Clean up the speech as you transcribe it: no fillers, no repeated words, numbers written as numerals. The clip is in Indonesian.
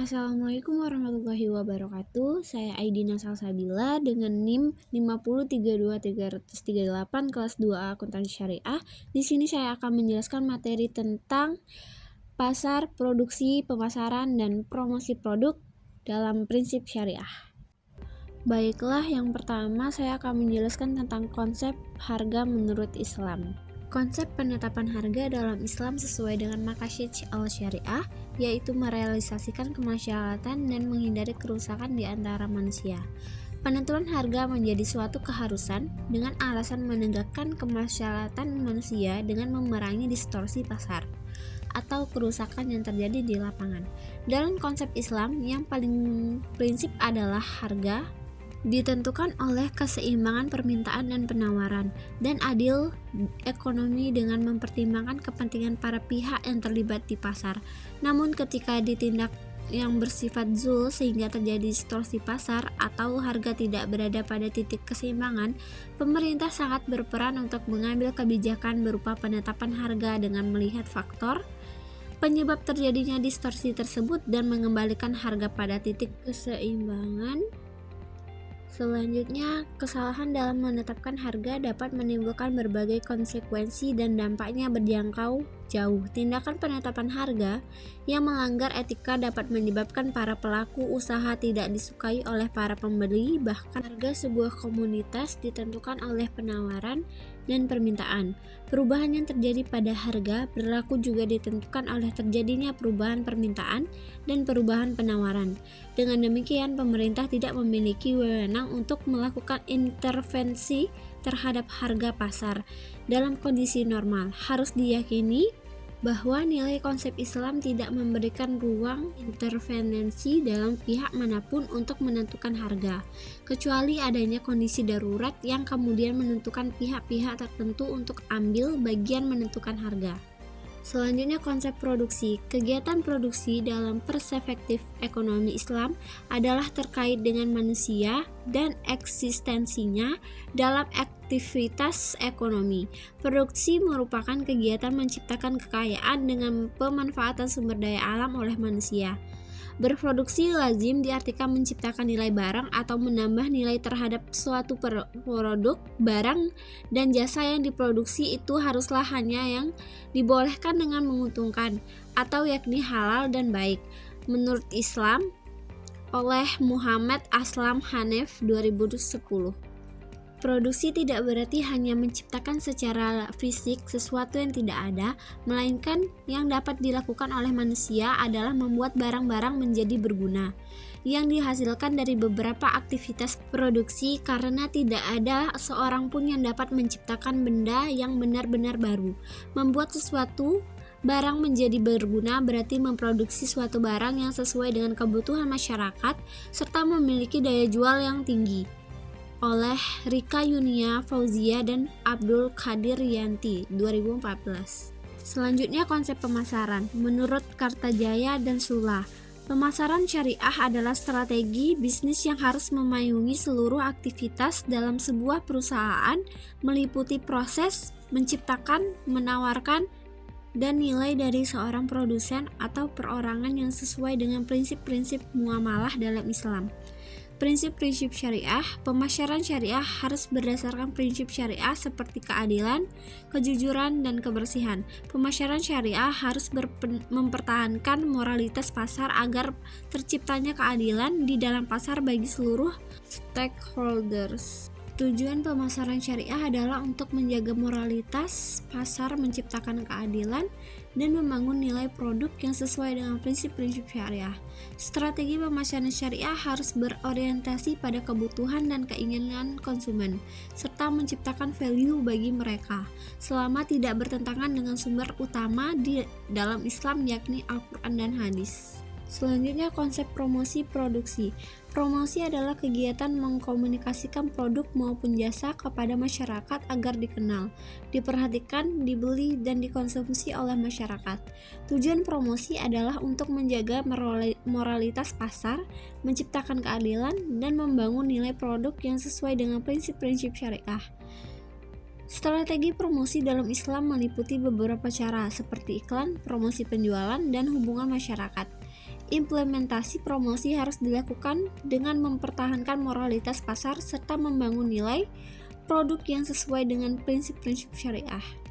Assalamualaikum warahmatullahi wabarakatuh. Saya Aidina Salsabila dengan NIM 5032338 kelas 2A Akuntansi Syariah. Di sini saya akan menjelaskan materi tentang pasar, produksi, pemasaran, dan promosi produk dalam prinsip syariah. Baiklah, yang pertama saya akan menjelaskan tentang konsep harga menurut Islam. Konsep penetapan harga dalam Islam sesuai dengan maqasid al-syariah, yaitu merealisasikan kemaslahatan dan menghindari kerusakan di antara manusia. Penentuan harga menjadi suatu keharusan dengan alasan menegakkan kemaslahatan manusia dengan memerangi distorsi pasar atau kerusakan yang terjadi di lapangan. Dalam konsep Islam, yang paling prinsip adalah harga ditentukan oleh keseimbangan permintaan dan penawaran, dan adil ekonomi dengan mempertimbangkan kepentingan para pihak yang terlibat di pasar. Namun ketika ditindak yang bersifat zul sehingga terjadi distorsi pasar atau harga tidak berada pada titik keseimbangan, pemerintah sangat berperan untuk mengambil kebijakan berupa penetapan harga dengan melihat faktor penyebab terjadinya distorsi tersebut dan mengembalikan harga pada titik keseimbangan. Selanjutnya, kesalahan dalam menetapkan harga dapat menimbulkan berbagai konsekuensi dan dampaknya berjangkau jauh. Tindakan penetapan harga yang melanggar etika dapat menyebabkan para pelaku usaha tidak disukai oleh para pembeli, bahkan harga sebuah komoditas ditentukan oleh penawaran dan permintaan. Perubahan yang terjadi pada harga berlaku juga ditentukan oleh terjadinya perubahan permintaan dan perubahan penawaran. Dengan demikian, pemerintah tidak memiliki wewenang untuk melakukan intervensi terhadap harga pasar. Dalam kondisi normal, harus diyakini bahwa nilai konsep Islam tidak memberikan ruang intervensi dalam pihak manapun untuk menentukan harga, kecuali adanya kondisi darurat yang kemudian menentukan pihak-pihak tertentu untuk ambil bagian menentukan harga. Selanjutnya, konsep produksi. Kegiatan produksi dalam perspektif ekonomi Islam adalah terkait dengan manusia dan eksistensinya dalam aktivitas ekonomi. Produksi merupakan kegiatan menciptakan kekayaan dengan pemanfaatan sumber daya alam oleh manusia. Berproduksi lazim diartikan menciptakan nilai barang atau menambah nilai terhadap suatu produk, barang, dan jasa yang diproduksi itu haruslah hanya yang dibolehkan dengan menguntungkan atau yakni halal dan baik menurut Islam oleh Muhammad Aslam Hanef 2010. Produksi tidak berarti hanya menciptakan secara fisik sesuatu yang tidak ada, melainkan yang dapat dilakukan oleh manusia adalah membuat barang-barang menjadi berguna yang dihasilkan dari beberapa aktivitas produksi, karena tidak ada seorang pun yang dapat menciptakan benda yang benar-benar baru. Membuat sesuatu barang menjadi berguna berarti memproduksi suatu barang yang sesuai dengan kebutuhan masyarakat serta memiliki daya jual yang tinggi. Oleh Rika Yunia Fauzia dan Abdul Qadir Yanti 2014. Selanjutnya, konsep pemasaran. Menurut Kartajaya dan Sula, pemasaran syariah adalah strategi bisnis yang harus memayungi seluruh aktivitas dalam sebuah perusahaan, meliputi proses menciptakan, menawarkan, dan nilai dari seorang produsen atau perorangan yang sesuai dengan prinsip-prinsip muamalah dalam Islam. Prinsip-prinsip syariah. Pemasaran syariah harus berdasarkan prinsip syariah seperti keadilan, kejujuran, dan kebersihan. Pemasaran syariah harus mempertahankan moralitas pasar agar terciptanya keadilan di dalam pasar bagi seluruh stakeholders. Tujuan pemasaran syariah adalah untuk menjaga moralitas pasar, menciptakan keadilan, dan membangun nilai produk yang sesuai dengan prinsip-prinsip syariah. Strategi pemasaran syariah harus berorientasi pada kebutuhan dan keinginan konsumen, serta menciptakan value bagi mereka, selama tidak bertentangan dengan sumber utama di dalam Islam, yakni Al-Quran dan Hadis. Selanjutnya, konsep promosi produksi. Promosi adalah kegiatan mengkomunikasikan produk maupun jasa kepada masyarakat agar dikenal, diperhatikan, dibeli, dan dikonsumsi oleh masyarakat. Tujuan promosi adalah untuk menjaga moralitas pasar, menciptakan keadilan, dan membangun nilai produk yang sesuai dengan prinsip-prinsip syariah. Strategi promosi dalam Islam meliputi beberapa cara seperti iklan, promosi penjualan, dan hubungan masyarakat. Implementasi promosi harus dilakukan dengan mempertahankan moralitas pasar serta membangun nilai produk yang sesuai dengan prinsip-prinsip syariah.